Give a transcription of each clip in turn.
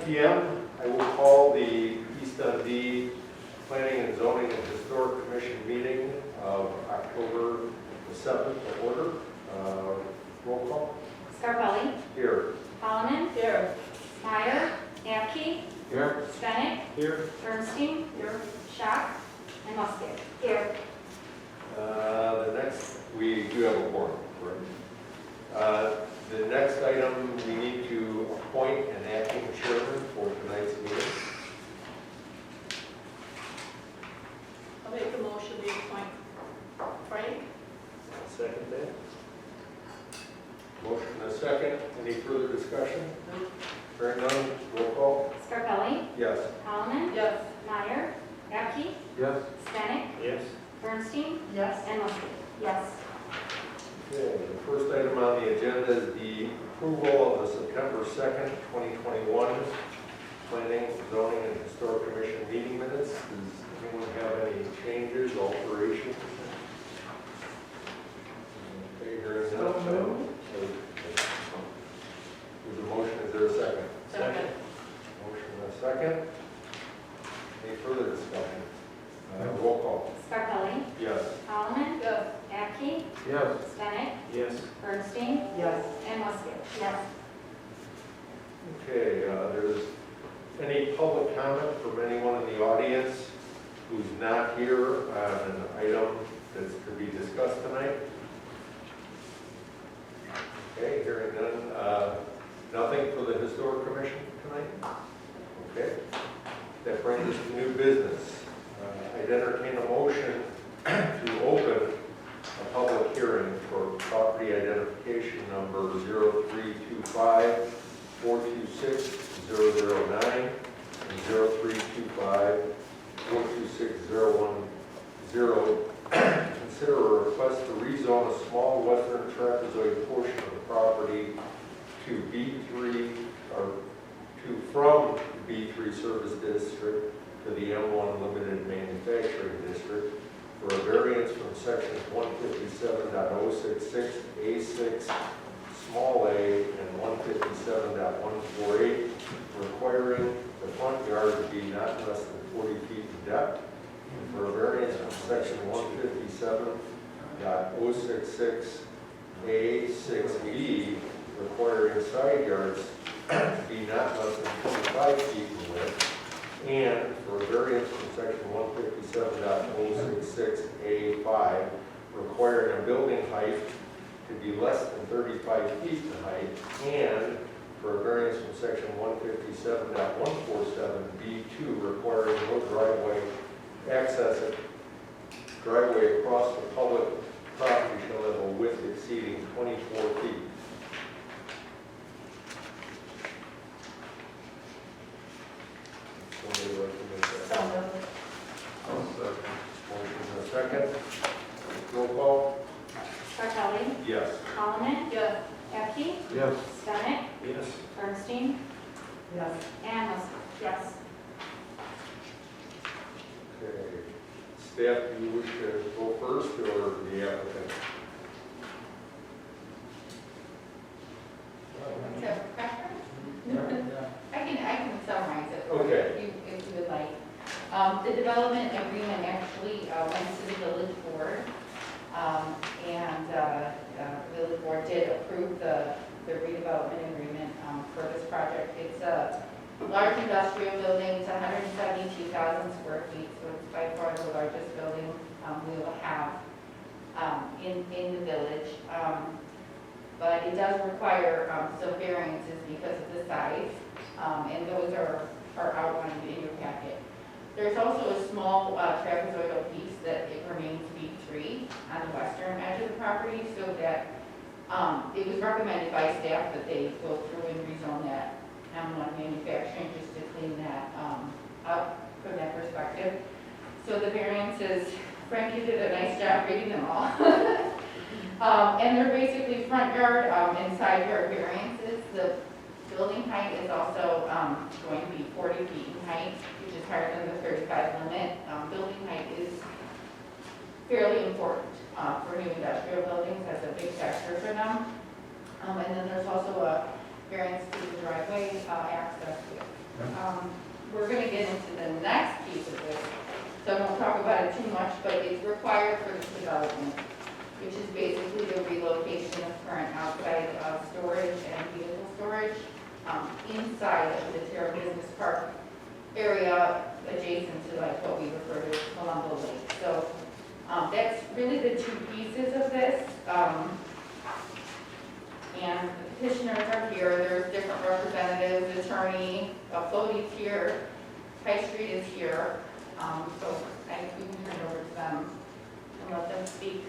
p.m. I will call the East Dundee Planning and Zoning and Historic Commission meeting of October the 7th to order. Roll call. Scarpelli. Here. Holloman. Here. Meyer. Amke. Here. Stenick. Here. Bernstein. Here. Schock. And Musket. Here. The next, we do have a quorum, correct? The next item, we need to appoint an acting chairman for tonight's meeting. I'll make the motion we appoint Frank. Second that. Motion and a second. Any further discussion? Hearing none, roll call. Scarpelli. Yes. Holloman. Yes. Meyer. Amke. Yes. Stenick. Yes. Bernstein. Yes. And Musket. Yes. Okay, the first item on the agenda is the approval of the September 2nd, 2021 Planning, Zoning, and Historic Commission meeting minutes. Does anyone have any changes, alterations? Okay, hearing none. So moved. There's a motion, is there a second? Second. Motion and a second. Any further discussion? Roll call. Scarpelli. Yes. Holloman. Yes. Amke. Yes. Stenick. Yes. Bernstein. Yes. And Musket. Yes. Okay, there's any public comment from anyone in the audience who's not here on an item that's to be discussed tonight? Okay, hearing none. Nothing for the Historic Commission tonight? Okay. That brings us to new business. I'd entertain a motion to open a public hearing for property identification number 0325 426 009 and 0325 426 010. Consider a request to rezone a small western trapezoid portion of the property to B3 or from B3 Service District to the M1 Limited Manufacturing District for a variance from sections 157.066 A6 small a and 157.148 requiring the front yard to be not less than 40 feet in depth, and for a variance from section 157.066 A6B requiring side yards to be not less than 25 feet in width, and for a variance from section 157.066 A5 requiring a building height to be less than 35 feet in height, and for a variance from section 157.147 B2 requiring no driveway access. Driveway across the public property shall have a width exceeding 24 feet. Somebody like to make that? So moved. Motion and a second. Roll call. Scarpelli. Yes. Holloman. Yes. Amke. Yes. Stenick. Yes. Bernstein. Yes. And Musket. Yes. Okay. Staff, do you wish to go first or the applicant? So, preference? I can summarize it for you Okay. if you would like. The development agreement actually went to the village board, and the village board did approve the redevelopment agreement for this project. It's a large industrial building. It's 172,000 square feet, so it's by far the largest building we will have in the village. But it does require some variances because of the size, and those are outlined in your packet. There's also a small trapezoidal piece that it remains B3 on the western edge of the property, so that it was recommended by staff that they go through and rezone that M1 manufacturing just to clean that up from that perspective. So the variances, Frank, you did a nice job reading them all. And they're basically front yard and side yard variances. The building height is also going to be 40 feet in height, which is higher than the 35 limit. Building height is fairly important for new industrial buildings. That's a big factor for them. And then there's also a variance to the driveway access We're gonna get into the next piece of this, so I won't talk about it too much, but it's required for this development, which is basically the relocation of current outside storage and vehicle storage inside of the Terra Business Park area adjacent to like what we refer to as Colombo Lake. So that's really the two pieces of this. And the petitioners are here, there's different representatives, attorney, Floaty's here, High Street is here. So I think we can turn it over to them and let them speak.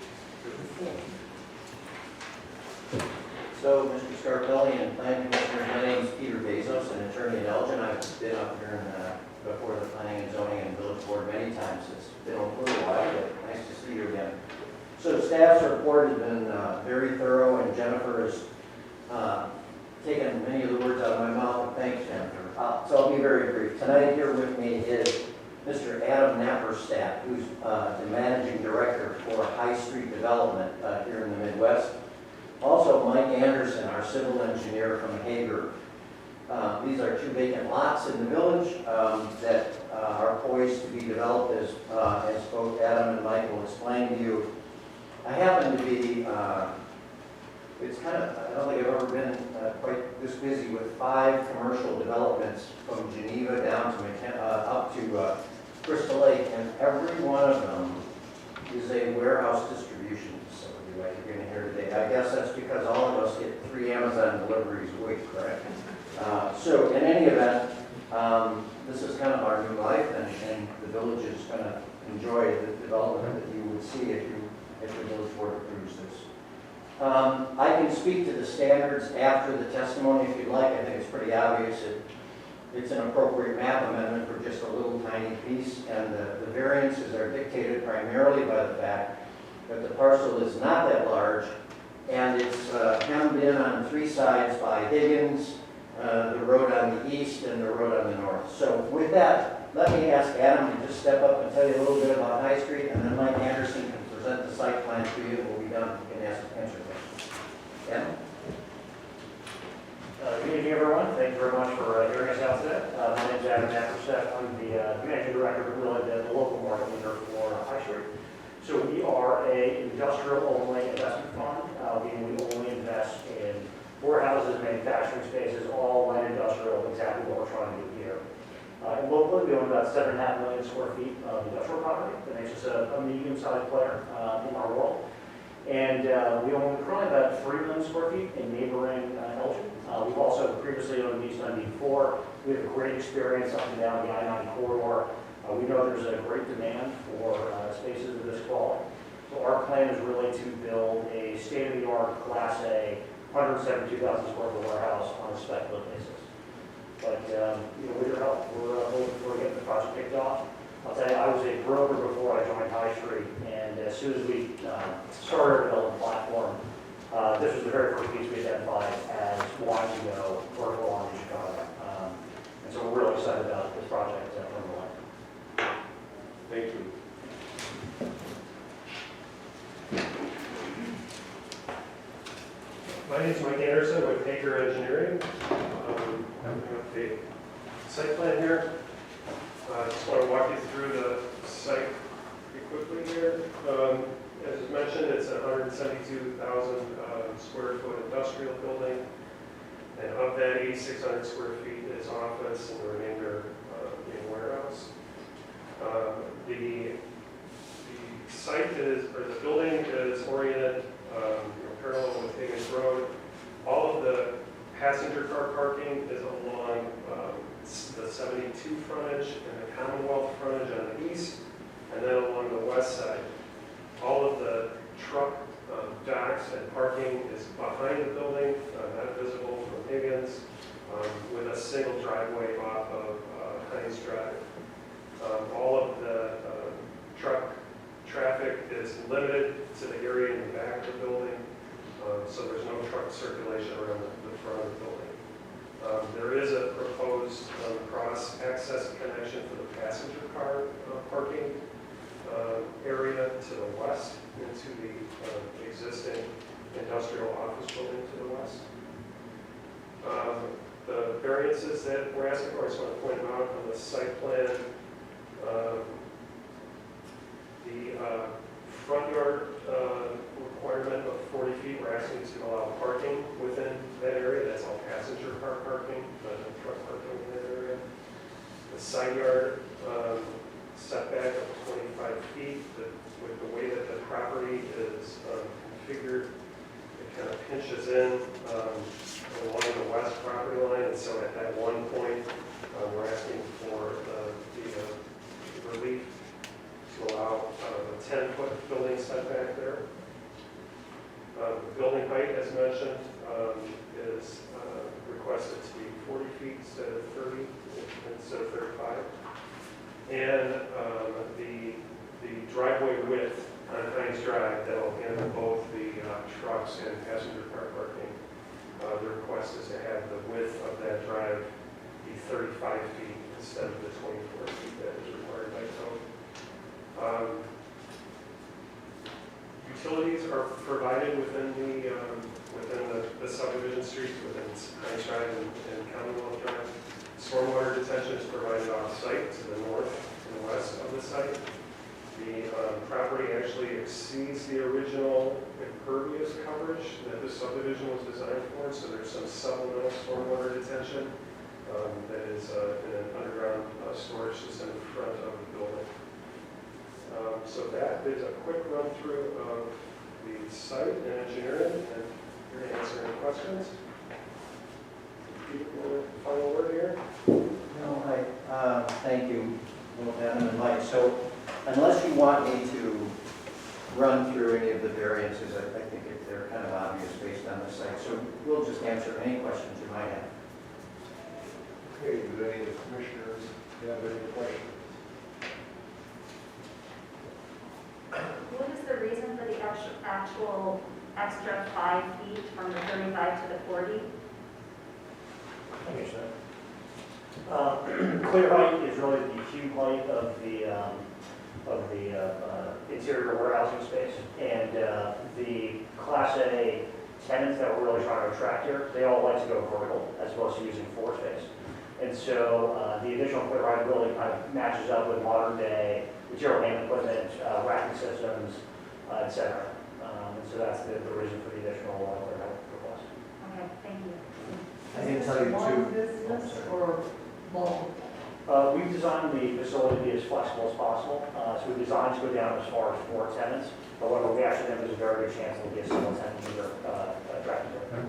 So, Mr. Scarpelli and Planning Commissioner, my name is Peter Bezos, an attorney in Elgin. I've been up here before the Planning and Zoning and Village Board many times. It's been a little while, but nice to see you again. So staff's report has been very thorough, and Jennifer has taken many of the words out of my mouth. Thanks, Jennifer. So I'll be very brief. Tonight here with me is Mr. Adam Napperstadt, who's the Managing Director for High Street Development here in the Midwest. Also, Mike Anderson, our civil engineer from Hager. These are two vacant lots in the village that are poised to be developed as both Adam and Mike will explain to you. I happen to be, it's kind of, I don't think I've ever been quite this busy with 5 commercial developments from Geneva down to up to Crystal Lake, and every one of them is a warehouse distribution facility like you're going to hear today. I guess that's because all of us get 3 Amazon deliveries a week, correct? So in any event, this is kind of our new life, and the village is going to enjoy the development that you would see if the village board approves this. I can speak to the standards after the testimony if you'd like. I think it's pretty obvious. It's an appropriate map amendment for just a little tiny piece, and the variances are dictated primarily by the fact that the parcel is not that large, and it's hemmed in on 3 sides by Higgins, the road on the east, and the road on the north. So with that, let me ask Adam to just step up and tell you a little bit about High Street, and then Mike Anderson can present the site plan to you, and we'll be done. You can answer questions. Adam? Good evening, everyone. Thank you very much for hearing us out today. My name is Adam Napperstadt. I'm the managing director, but really the local market leader for High Street. So we are a industrial-only investment fund. We only invest in warehouses, manufacturing spaces, all light industrial, exactly what we're trying to do here. And locally, we own about 7.5 million square feet of industrial property. That makes us a medium-sized player in our world. And we own currently about 3 million square feet in neighboring Elgin. We've also previously owned East Dundee before. We have a great experience up and down the I-90 corridor. We know there's a great demand for spaces of this quality. So our plan is really to build a state-of-the-art Class A 172,000 square foot warehouse on a speculative basis. But with your help, we're looking forward to getting the project kicked off. I'll tell you, I was a broker before I joined High Street, and as soon as we started our development platform, this was the very first piece we identified as wanting to go vertical along in Chicago. And so we're really excited about this project from the line. Thank you. My name is Mike Anderson with Hager Engineering. I'm with the site plan here. I just want to walk you through the site pretty quickly here. As mentioned, it's a 172,000 square foot industrial building. And of that, 8,600 square feet is office and the remainder being warehouse. The site is, or the building is oriented parallel with Higgins Road. All of the passenger car parking is along the 72 frontage and the Commonwealth frontage on the east, and then along the west side. All of the truck docks and parking is behind the building, not visible from Higgins, with a single driveway off of Heinz Drive. All of the truck traffic is limited to the area in the back of the building, so there's no truck circulation around the front of the building. There is a proposed cross-access connection for the passenger car parking area to the west into the existing industrial office building to the west. the variances that we're asking for, I just want to point them out on the site plan. The front yard requirement of 40 feet, we're asking to allow parking within that area. That's all passenger car parking, but no truck parking in that area. The side yard setback of 25 feet, with the way that the property is configured, it kind of pinches in along the west property line, and so at that one point, we're asking for the relief to allow a 10-foot building setback there. The building height, as mentioned, is requested to be 40 feet instead of 30, instead of 35. And the driveway width on Hines Drive that will handle both the trucks and passenger car parking. The request is to have the width of that drive be 35 feet instead of the 24 feet that is required by code. Utilities are provided within the subdivision streets, within Hines Drive and Commonwealth Drive. Stormwater detention is provided off-site to the north and west of the site. The property actually exceeds the original impervious coverage that the subdivision was designed for, so there's some supplemental stormwater detention that is in an underground storage system in front of the building. So that is a quick run through of the site and engineering, and here to answer any questions. Final word here? No, thank you, both Adam and Mike. So unless you want me to run through any of the variances, I think they're kind of obvious based on the site. So we'll just answer any questions you might have. Okay, do any of the commissioners have any questions? What is the reason for the actual extra 5 feet from the 35 to the 40? Clear height is really the cube height of the interior warehousing space, and the Class A tenants that we're really trying to attract here, they all like to go vertical as opposed to using floor space. And so the additional clear height really kind of matches up with modern day material handling equipment, racking systems, et cetera. And so that's the reason for the additional clear height request. Okay, thank you. I can tell you One too. business or multiple? We've designed the facility to be as flexible as possible. So we designed to go down as far as 4 tenants. However, we actually think there's a very good chance it'll be a single tenant user attracted to it.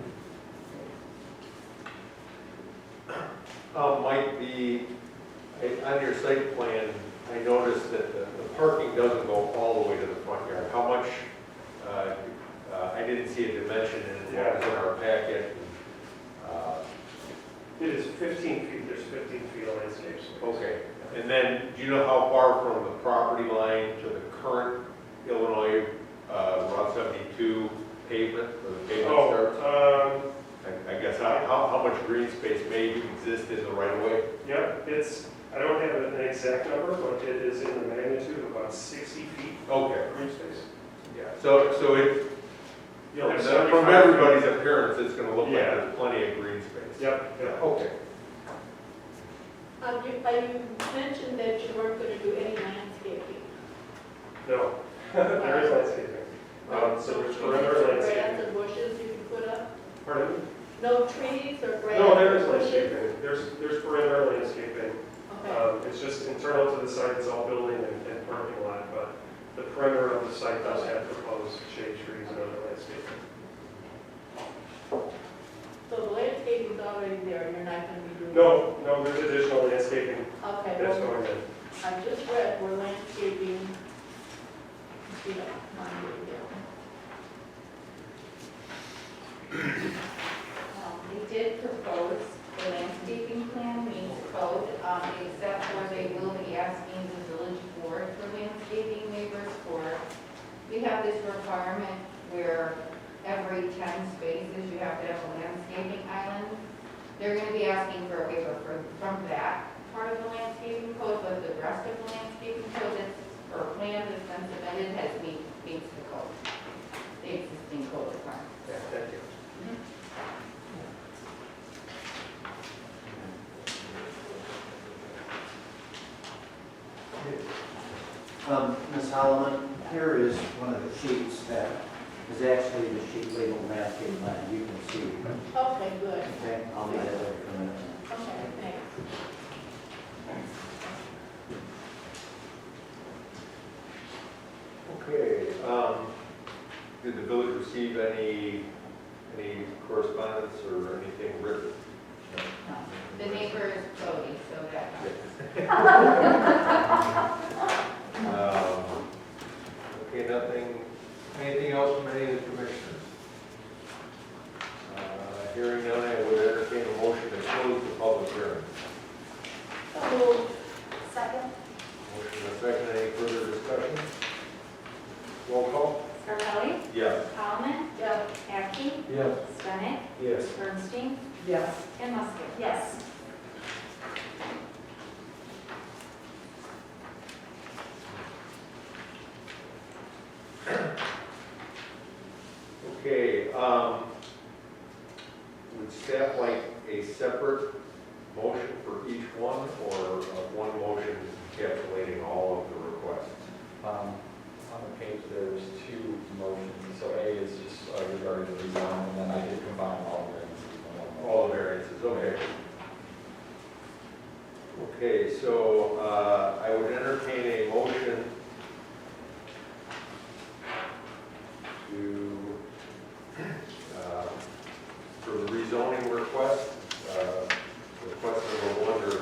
On your site plan, I noticed that the parking doesn't go all the way to the front yard. How much, I didn't see a dimension in our packet. It is 15 feet, there's 15 feet of landscape space. Okay, and then do you know how far from the property line to the current Illinois Route 72 pavement, or the pavement starts? I guess how much green space may exist in the right of way? Yeah, I don't have an exact number, but it is in the magnitude of about 60 feet Okay, of green space. yeah, so it, You'll have from 75 everybody's appearance, it's gonna look like Yeah. there's plenty of green space. Yep, yep. Okay. You mentioned that you weren't going to do any landscaping. No, there is landscaping. So there's perimeter Grass landscaping. and bushes you can put up? Pardon me? No trees or grass? No, there is or bushes? landscaping. There's perimeter landscaping. Okay. It's just internal to the site, it's all building and parking lot, but the perimeter of the site does have proposed shade trees and other landscaping. So the landscaping's already there, you're not going to be doing? No, there's additional landscaping Okay, that's well, going in. I just read where landscaping, if you don't mind reading it. They did propose the landscaping plan meets code, except for they will be asking the village board for landscaping waivers for, we have this requirement where every 10 spaces you have to have a landscaping island. They're going to be asking for a waiver from that part of the landscaping code, but the rest of the landscaping code or plan that's been submitted meets the code, the existing code requirements. Thank you. Ms. Holloman, here is one of the sheets that is actually the sheet labeled landscape plan. You can see. Okay, good. Okay, I'll leave that there for a minute. Okay, thanks. Okay, did the village receive any correspondence or anything written? No. The neighbor is Cody, so that. Okay, anything else from any of the commissioners? Hearing none, I would entertain a motion to close the public hearing. So moved. Second. Motion and second, any further discussion? Roll call? Scarpelli? Yes. Holman? Yes. Ecke? Yes. Stenick? Yes. Bernstein? Yes. And Musket? Yes. Okay, would staff like a separate motion for each one, or one motion encapsulating all of the requests? On the page, there's two motions. So A is just regarding the rezone, and then I did combine all of them. All the variances, okay. Okay, so I would entertain a motion to, for the rezoning request, request number one, or the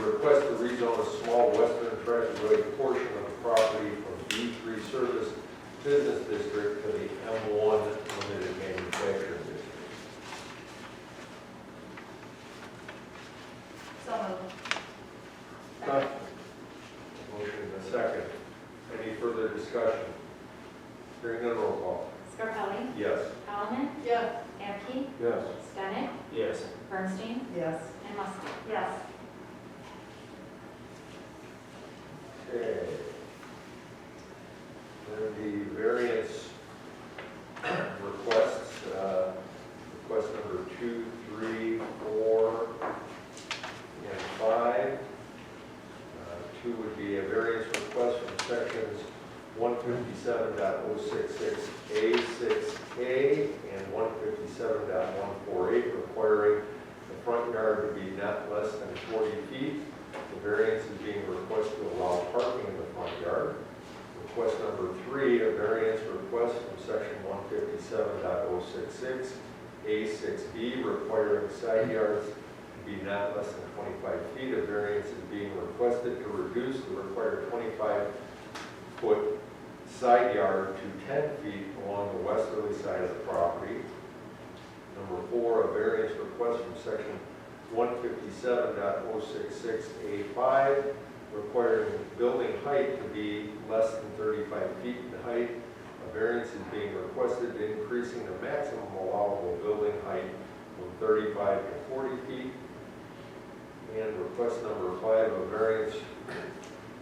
request to rezone a small western tractway portion of the property from B3 Service Business District to the M1 Limited Manufacturing District. So moved. Motion and a second. Any further discussion? Hearing none, roll call. Scarpelli? Yes. Holman? Yes. Ecke? Yes. Stenick? Yes. Bernstein? Yes. And Musket? Yes. Okay. Then the variance requests, request number 2, 3, 4, and 5. 2 would be a variance request from sections 157.066A6A and 157.148, requiring the front yard to be not less than 40 feet. The variance is being requested to allow parking in the front yard. Request number 3, a variance request from section 157.066A6B, requiring side yards to be not less than 25 feet. A variance is being requested to reduce the required 25-foot side yard to 10 feet along the westerly side of the property. Number 4, a variance request from section 157.066A5, requiring building height to be less than 35 feet in height. A variance is being requested increasing the maximum allowable building height from 35 to 40 feet. And request number 5, a variance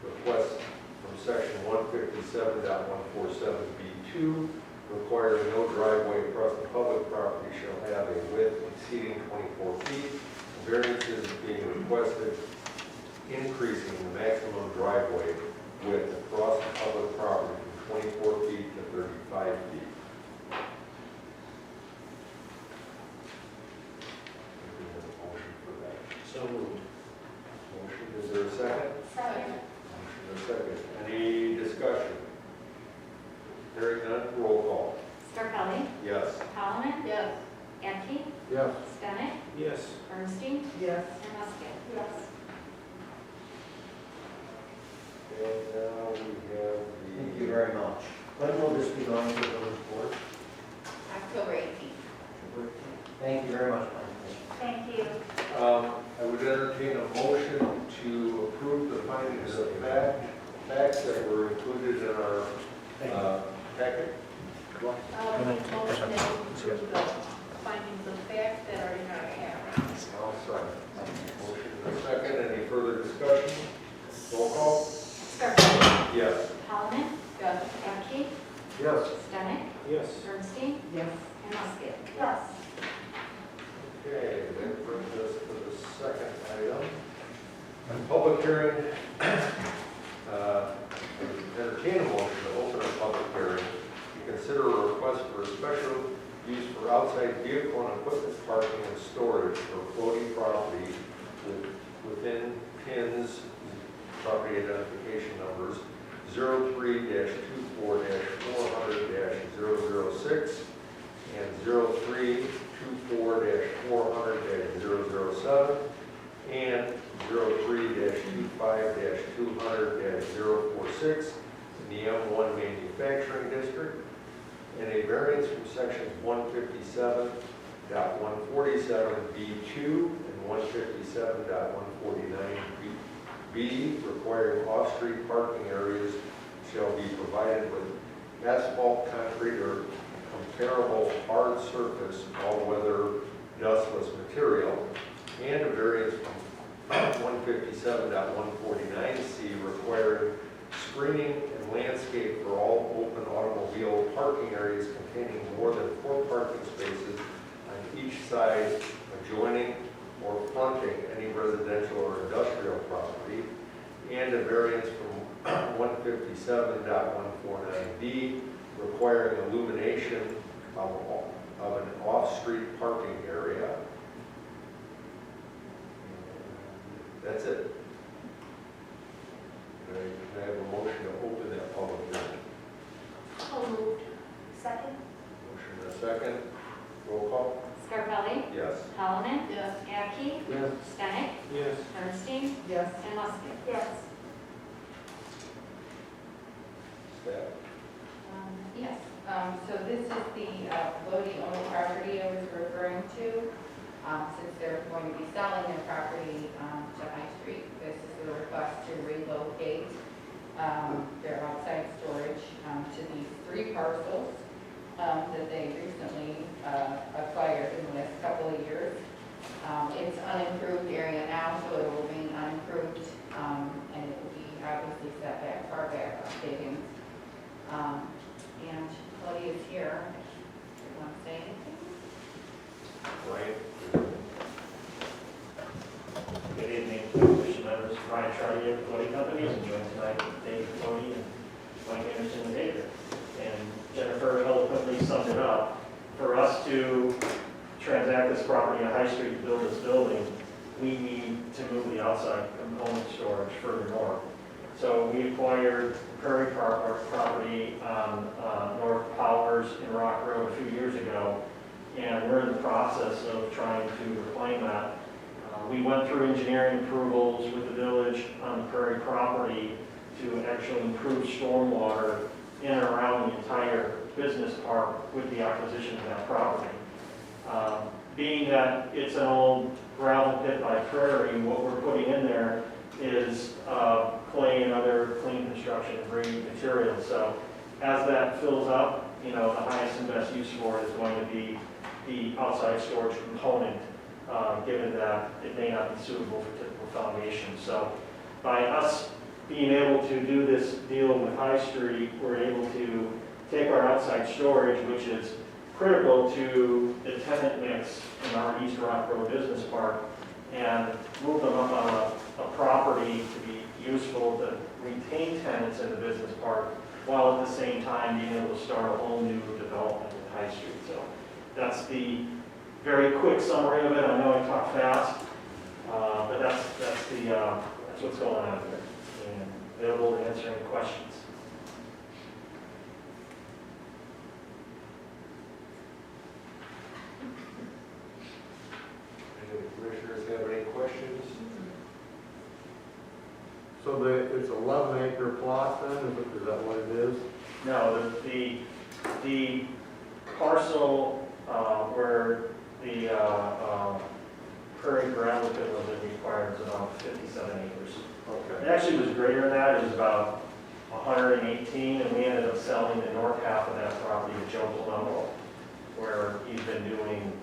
request from section 157.147B2, requiring no driveway across the public property shall have a width exceeding 24 feet. Variance is being requested increasing the maximum driveway width across the public property from 24 feet to 35 feet. Motion for that. So moved. Motion, is there a second? Second. Motion and a second. Any discussion? Hearing none, roll call. Scarpelli? Yes. Holman? Yes. Ecke? Yes. Stenick? Yes. Bernstein? Yes. And Musket? Yes. And now we have Thank you the, very much. When will this be going to the village board? October 18th. Thank you very much, Mike. Thank you. I would entertain a motion to approve the findings of facts that were included in our packet. Motion that we approve the findings of fact that are in our packet. I'll second. Motion and a second. Any further discussion? Roll call. Scarpelli? Yes. Holman? Yes. Ecke? Yes. Stenick? Yes. Bernstein? Yes. And Musket? Yes. Okay, that brings us to the second item. Public hearing. entertain a motion to open a public hearing to consider a request for a special use for outside vehicle and equipment parking and storage for floating property within PINS property identification numbers 03-24-400-006 and 03-24-400-007 and 03-25-200-046 in the M1 Manufacturing District, and a variance from sections 157.147B2 and 157.149B requiring off-street parking areas shall be provided with asphalt, concrete, or comparable hard surface, all-weather, dustless material, and a variance from 157.149C requiring screening and landscape for all open automobile parking areas containing more than 4 parking spaces on each side adjoining or fronting any residential or industrial property, and a variance from 157.149B requiring illumination of an off-street parking area. That's it. Can I have a motion to open that public hearing? So moved. Second? Motion and a second. Roll call? Scarpelli? Yes. Holloman? Yes. Ecke? Yes. Stenick? Yes. Bernstein? Yes. And Musket? Yes. Staff? Yes, so this is the Lodi-owned property I was referring to. Since they're going to be selling their property to High Street, this is the request to relocate their outside storage to these 3 parcels that they recently acquired in the last couple of years. It's unimproved area now, so it will remain unimproved, and it will be obviously set back, far back on Higgins. And Claudia is here. Do you want to say anything? Ryan? Good evening, Commission members. Ryan Chartier with Lodi Companies, and joined tonight with Dave Lodi and Mike Anderson and David. And Jennifer eloquently summed it up. For us to transact this property on High Street to build this building, we need to move the outside component storage further north. So we acquired Prairie Park property on North Powers and Rock Road a few years ago, and we're in the process of trying to reclaim that. We went through engineering approvals with the village on the Prairie property to actually improve stormwater in and around the entire business park with the acquisition of that property. Being that it's an old gravel pit by Prairie, what we're putting in there is clay and other clean construction grade materials. So as that fills up, the highest and best use for it is going to be the outside storage component, given that it may not be suitable for typical foundation. So by us being able to do this deal with High Street, we're able to take our outside storage, which is critical to the tenant mix in our East Rock Road Business Park, and move them up on a property to be useful to retain tenants in the business park, while at the same time being able to start a whole new development in High Street. So that's the very quick summary of it. I know I talked fast, but that's what's going on here, and available to answer any questions. Any of the commissioners have any questions? So it's 11-acre plot then, is that what it is? No, the parcel where the Prairie gravel pit was required is about 57 acres. Okay. It actually was greater than that. It was about 118, and we ended up selling the north half of that property to Joe Palumbo, where he's been doing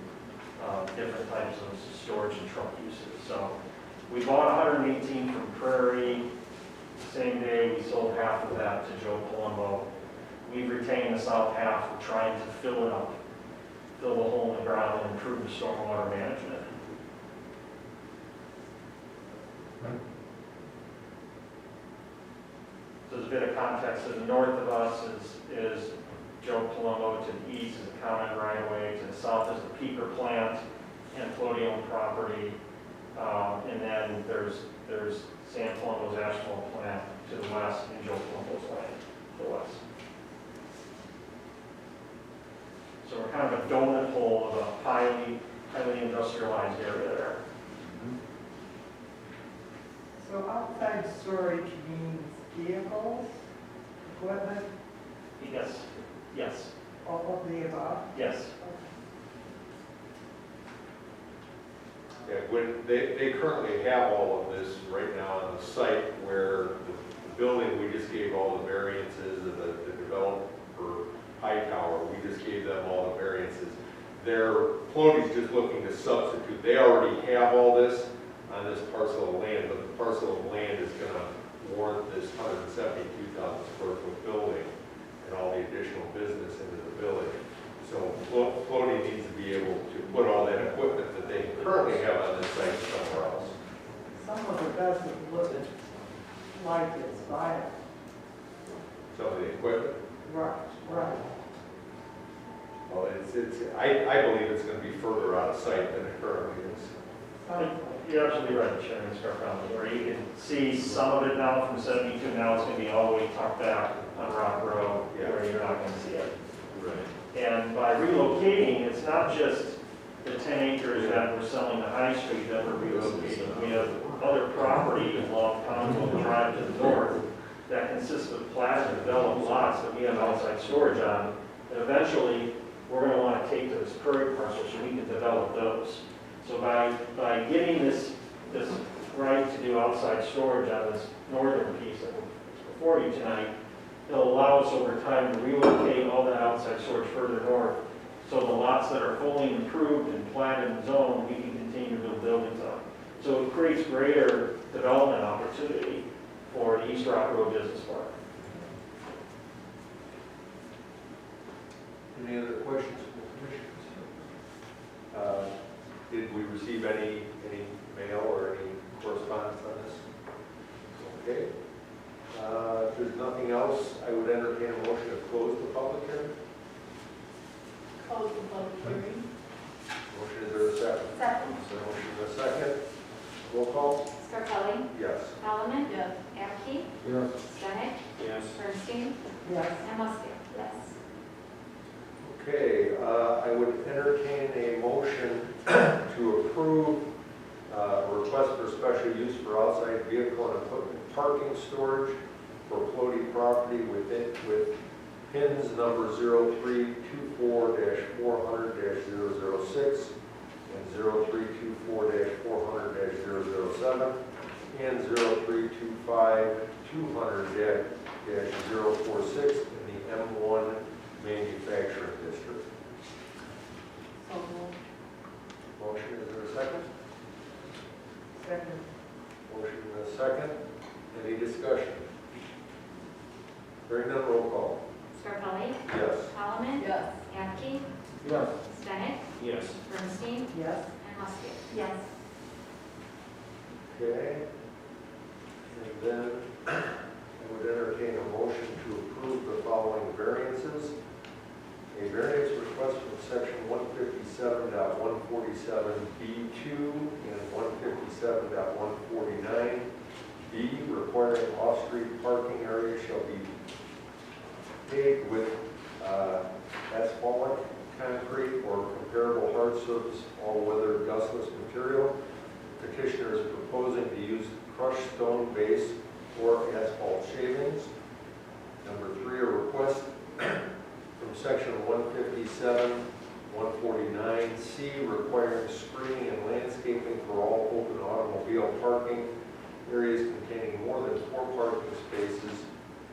different types of storage and truck uses. So we bought 118 from Prairie. Same day we sold half of that to Joe Palumbo. We've retained the south half. We're trying to fill it up, fill the hole in the ground, and improve the stormwater management. So does a bit of context, to the north of us is Joe Palumbo, to the east is the common right of way, to the south is the Peaker plant and floating property. And then there's San Palumbo's asphalt plant to the west and Joe Palumbo's land to the west. So we're kind of a donut hole of a highly industrialized area there. So outside storage means vehicles, equipment, Yes, all of the above? yes. Yeah, when, they currently have all of this right now on the site where the building, we just gave all the variances, and the developer High Tower, we just gave them all the variances. Their Plony's just looking to substitute. They already have all this on this parcel of land, but the parcel of land is gonna warrant this 172,000 square foot building and all the additional business into the village. So Plony needs to be able to put all that equipment that they currently have on this site somewhere else. Some of it doesn't look like it's viable. Some of the equipment, Right. well, I believe it's gonna be further out of sight than it currently is. Sounds like. You're absolutely right, Chairman Scarpelli, where you can see some of it now from 72, now it's gonna be all the way tucked back on Rock Road, where you're not gonna see it. Right. And by relocating, it's not just the 10 acres that we're selling to High Street that we're relocating. We have other property along Congo Drive to the north that consists of platted developed lots that we have outside storage on. And eventually, we're gonna wanna take to this prairie parcel so we can develop those. So by getting this right to do outside storage on this northern piece that was before you tonight, it'll allow us over time to relocate all that outside storage further north. So the lots that are fully improved and platted and zoned, we can continue to build buildings on. So it creates greater development opportunity for the East Rock Road Business Park. Any other questions from the commissioners? Did we receive any mail or any correspondence on this? Okay. If there's nothing else, I would entertain a motion to close the public hearing. Close the public hearing. Motion, is there a second? Second. Motion is a second. Roll call? Scarpelli? Yes. Solomon? Yes. Abkey? Yes. Stenick? Yes. Bernstein? Yes. And Musket? Yes. Okay, I would entertain a motion to approve a request for special use for outside vehicle and equipment parking storage for floating property with pins number 0324-400-006 and 0324-400-007 and 0325-200-046 in the M1 manufacturing district. So moved. Motion, is there a second? Second. Motion and a second. Any discussion? Hearing none, roll call. Scarpelli? Yes. Solomon? Yes. Abkey? Yes. Stenick? Yes. Bernstein? Yes. And Musket? Yes. Okay. And then I would entertain a motion to approve the following variances. A variance request from section 157.147B2 and 157.149B requiring off-street parking area shall be paved with asphalt, concrete, or comparable hard surface all-weather dustless material. Petitioner is proposing to use crushed stone base or asphalt shavings. Number 3, a request from section 157.149C requiring screening and landscaping for all open automobile parking areas containing more than 4 parking spaces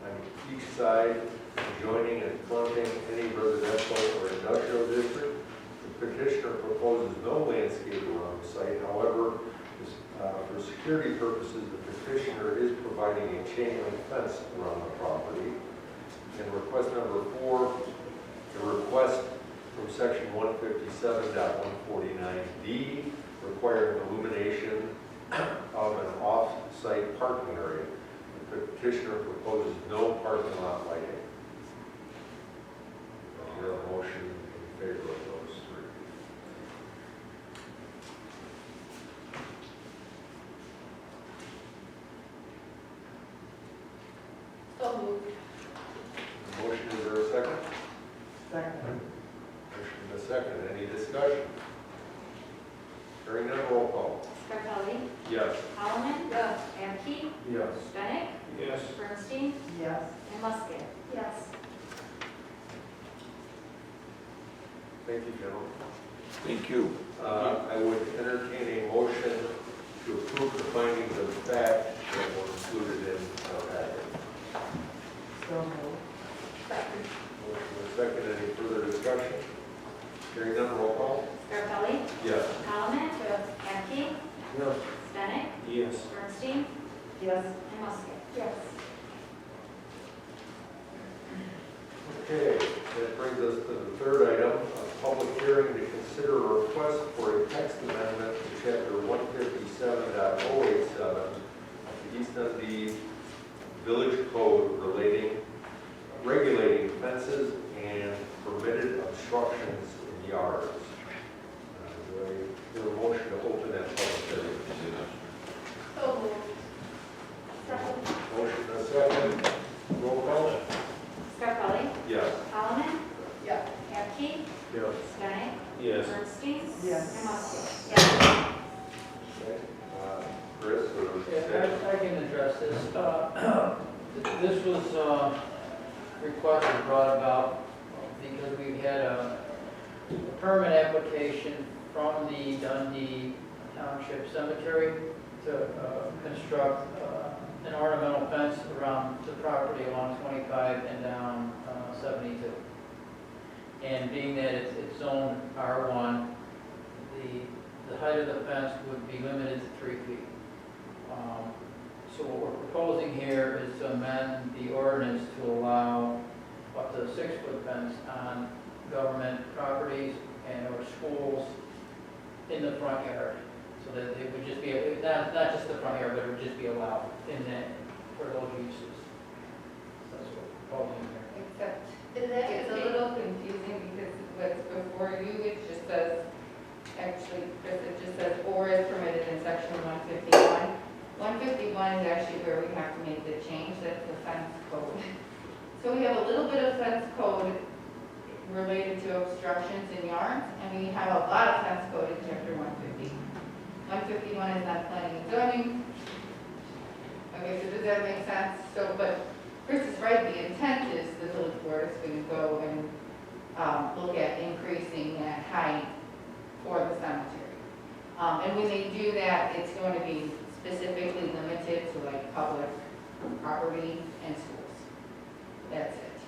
on each side adjoining and fronting any residential or industrial district. The petitioner proposes no landscape around the site. However, for security purposes, the petitioner is providing a chain link fence around the property. And request number 4, a request from section 157.149D requiring illumination of an off-site parking area. The petitioner proposes no parking lot lighting. Is there a motion in favor of those three? So moved. Motion, is there a second? Second. Motion and a second, any discussion? Hearing none, roll call. Scarpelli? Yes. Holloman? Yes. Ante? Yes. Bennett? Yes. Bernstein? Yes. And Musket? Yes. Thank you, gentlemen. Thank you. I would entertain a motion to approve the findings of fact that were included in our packet. So moved. Second. Motion and a second, any further discussion? Hearing none, roll call. Scarpelli? Yes. Holloman? Ante? Yes. Bennett? Yes. Bernstein? Yes. And Musket? Yes. Okay, that brings us to the third item, a public hearing to consider a request for a text amendment to chapter 157.087 of the East Dundee Village Code regulating fences and permitted obstructions in yards. Do I hear a motion to open that public hearing? So moved. Second. Motion and a second, roll call. Scarpelli? Yes. Holloman? Yes. Ante? Yes. Bennett? Yes. Bernstein? Yes. And Musket? Yes. Okay, Chris, or? Yeah, I can address this. This was requested, brought about because we had a permit application from the Dundee Township Cemetery to construct an ornamental fence around the property along 25 and down 72. And being that it's zoned R1, the height of the fence would be limited to 3 feet. So what we're proposing here is to amend the ordinance to allow up to a 6-foot fence on government properties and or schools in the front yard. So that it would just be, not just the front yard, but it would just be allowed in that, for those uses. So that's what we're proposing here. Except Is that it's a little confusing because what's before you, it just says, actually, Chris, it just says, or is permitted in section 151. 151 is actually where we have to make the change, that's the fence code. So we have a little bit of fence code related to obstructions in yards, and we have a lot of fence code in chapter 150. 151 is not planning and zoning. Okay, so does that make sense? So, but Chris is right, the intent is the village board is going to go and look at increasing that height for the cemetery. And when they do that, it's going to be specifically limited to like public property and schools. That's it.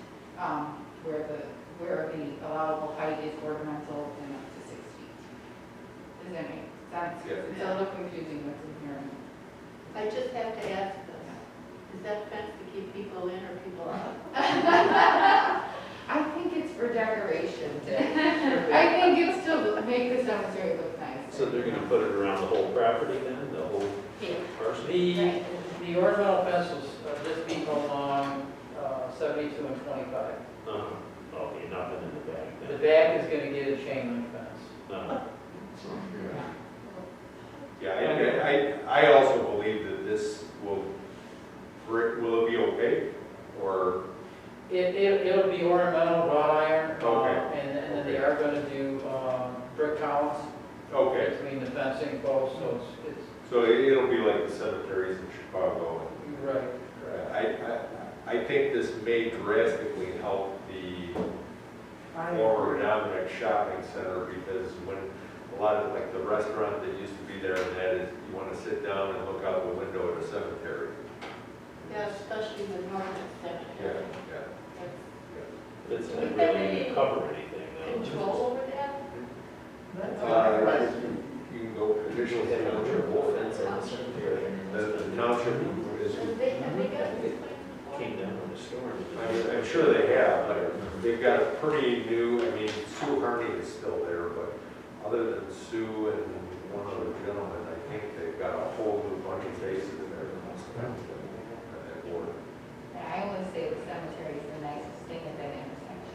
Where the allowable height is ornamental and up to 6 feet. Does that make sense? Yeah. It's a little confusing what's in here. I just have to ask them, is that fence to keep people in or people out? I think it's for decoration. I think it's to make the cemetery look nice. So they're gonna put it around the whole property then, the whole parcel? The ornamental fence will just be along 72 and 25. Okay, nothing in the back The then? back is going to get a chain link fence. Yeah, I also believe that this will it be okay, or? It'll be ornamental wrought iron. Okay. And then they are going to do brick columns Okay, between the fencing posts, so it's so it'll be like the cemeteries in Chicago. right. I think this may drastically help the former Dominic Shopping Center, because when a lot of, like the restaurant that used to be there, and that is, you want to sit down and look out the window at a cemetery. Yeah, especially the northern cemetery. Yeah. It's not really gonna cover anything though. Control over that? You can go petition the township. The township is, Have they got this plan? Came down in a storm. I'm sure they have, but they've got a pretty new, Sue Harney is still there, but other than Sue and one other gentleman, I think they've got a whole new bunch of faces in there. On that board. say the cemetery is the nicest thing at that intersection.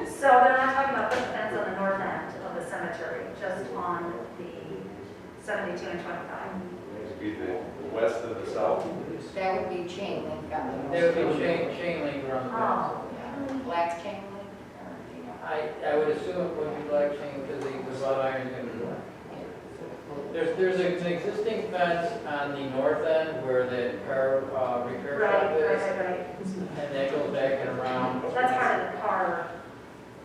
So they're not talking about the fence on the north end of the cemetery, just on the 72 and 25. It'd be the west and the south. That would be chain link on the. There would be chain link around the fence. Oh, Yeah, black chain link, or, you know. I would assume it would be black chain because the wrought iron is going to be black. There's an existing fence on the north end where the car repair shop is, right. and that goes back and around. That's part of the car,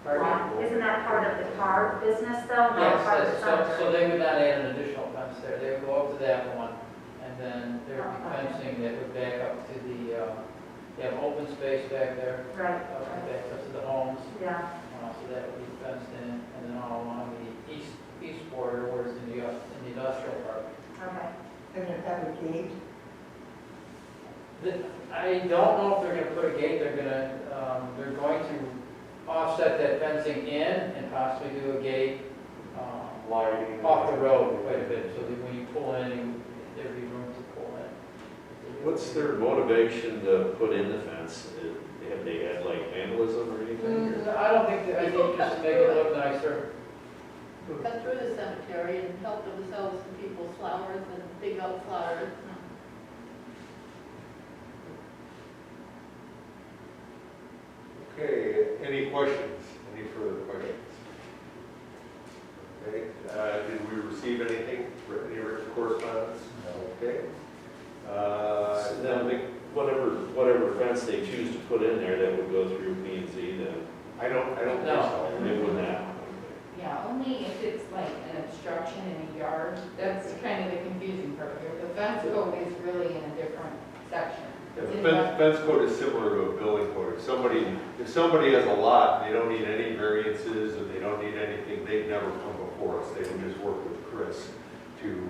Pardon? isn't that part of the car business though? Not Yes, part of the so cemetery? they would not add an additional fence there, they would go up to that one, and then there would be fencing that would back up to the, you have open space back there, Right, back up to the homes, yeah. so that would be fenced in, and then all along the east border where it's in the industrial park. Okay. And it have a gate. I don't know if they're gonna put a gate, they're going to offset that fencing in and possibly do a gate, Lighting. off the road quite a bit, so that when you pull in, there'd be room to pull in. What's their motivation to put in the fence? Have they had like vandalism or anything? I don't think, I think just to make it look nicer. Cut through the cemetery and help themselves to people's flowers and dig up flowers. Okay, any questions? Any further questions? Okay, did we receive anything, any written correspondence? Okay. So then, whatever fence they choose to put in there, that would go through P and Z then? I don't think No. so. It would not. Yeah, only if it's like an obstruction in a yard, that's kind of the confusing part here. The fence code is really in a different section. Yeah, It's the in fence code is similar to a building code. If somebody has a lot, and they don't need any variances, and they don't need anything, they'd never come before us. They would just work with Chris to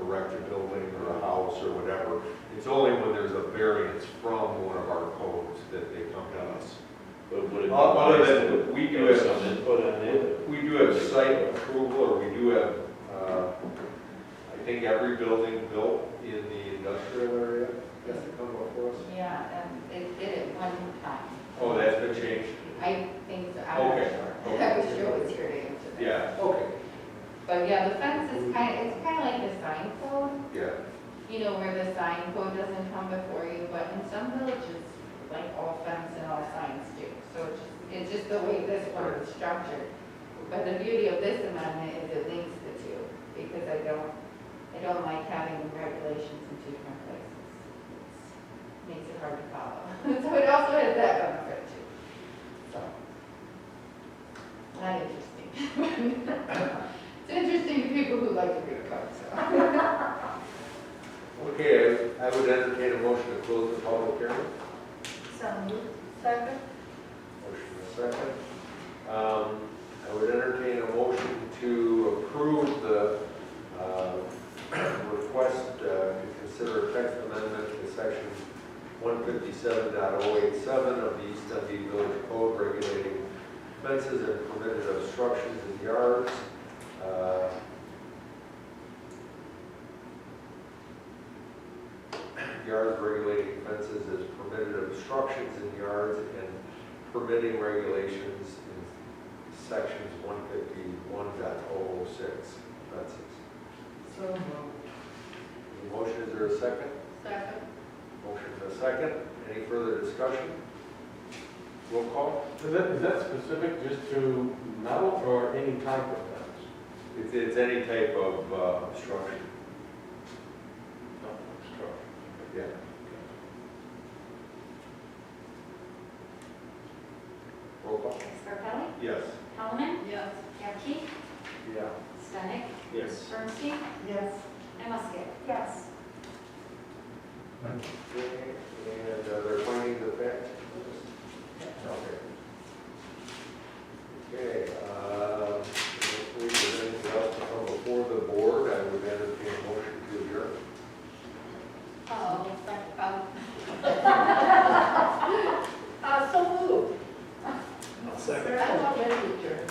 erect a building or a house or whatever. It's only when there's a variance from one of our codes that they come to us. But would it be Other wise than to we do give have- some input on it? We do have site approval, or we do have, I think every building built in the industrial area has to come before us. Yeah, it did it one time. Oh, that's been changed? I think so, I'm not Okay, sure. okay. I wish Joe was here to answer that. Yeah, okay, But yeah, the fence is it's kind of like the sign code, yeah. you know, where the sign code doesn't come before you, but in some villages, like all fence and all signs do. So it's just the way this one is structured. But the beauty of this amendment is it links the two, because I don't like having regulations in two different places. It makes it hard to follow. So it also has that benefit too. So, not interesting. It's interesting to people who like to read code, so. Okay, I would entertain a motion to close the public hearing. So moved. Second? Motion is second. I would entertain a motion to approve the request to consider a text amendment to section 157.087 of the East Dundee Village Code regulating fences and permitted obstructions in yards. Yards regulating fences as permitted obstructions in yards and permitting regulations in sections 151.006 fences. So moved. The motion, is there a second? Second. Motion and a second. Any further discussion? Roll call. Is that specific just to metal or any type of fence? It's any type of obstruction. Yeah. Roll call. Scarpelli? Yes. Holloman? Yes. Capkey? Yeah. Stenick? Yes. Bernstein? Yes. And Musket? Yes. Okay, and they're finding the fact? Okay. Okay, if there's anything else to come before the board, I would entertain a motion to adjourn. So moved. Second. I'm already adjourned.